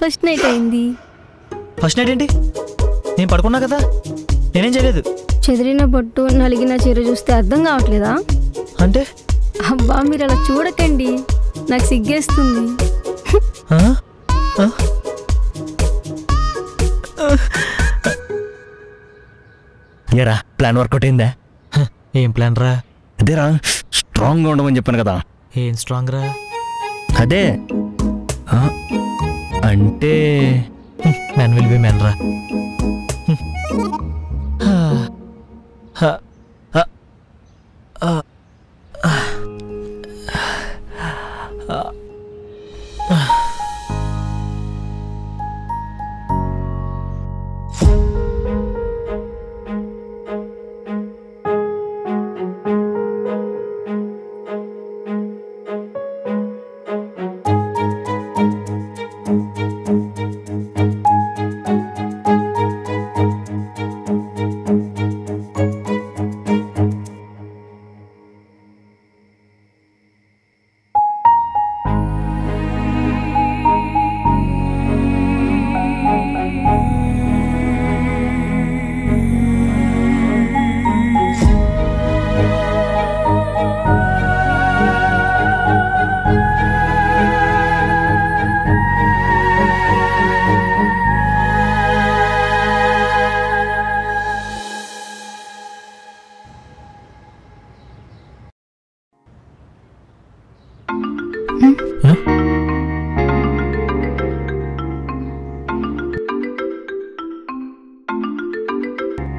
First night అయింది. First night ఏంటి? నేను పడుకున్నా కదా, నేనేం చేయలేదు. చెదిరిన బొట్టు నలిగిన చీర చూస్తే అర్థం కావట్లేదా? అంటే అబ్బా మీరు అలా చూడకండి, నాకు సిగ్గేస్తుంది. ఏరా ప్లాన్ వర్కౌట్ అయిందా? ఏం ప్లాన్ రా? అదేరా స్ట్రాంగ్గా ఉండమని చెప్పాను కదా. ఏం స్ట్రాంగ్ రా? అదే అంటే మ్యాన్ విల్ బి మ్యాన్ రా.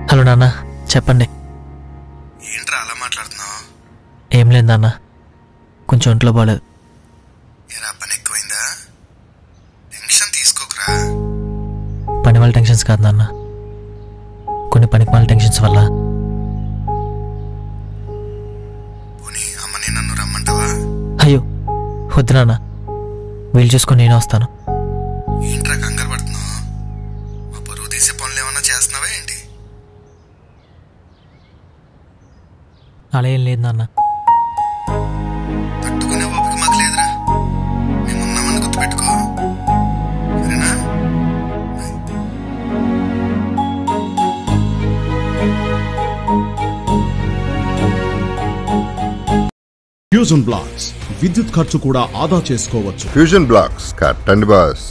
హలో నాన్న, చెప్పండి. ఏంట్రా అలా మాట్లాడుతున్నావు? ఏం లేదు నాన్న, కొంచెం ఒంట్లో బాగాలేదు. ఏరా పని ఎక్కువైందా? టెన్షన్ తీసుకోకరా. పని వాళ్ళ టెన్షన్స్ కాదు నాన్న, కొన్ని పనికి వాళ్ళ టెన్షన్స్ వల్ల. పోనీ అమ్మని నన్ను రమ్మంటావా? అయ్యో వద్దు నాన్న, వీలు చూసుకొని నేనే వస్తాను. ఏంట్రా కంగారు పడుతున్నావు? మా పరువు తీసే పనులు ఏమన్నా చేస్తున్నావా ఏంటి? అలా ఏం లేదు నాన్న. తట్టుకునే ఓపిక మాకు లేదురా, మేమున్నామని గుర్తుపెట్టుకో, సరేనా? ఫ్యూజన్ బ్లాక్స్ విద్యుత్ ఖర్చు కూడా ఆదా చేసుకోవచ్చు. ఫ్యూజన్ బ్లాక్స్ కట్టండి బాస్.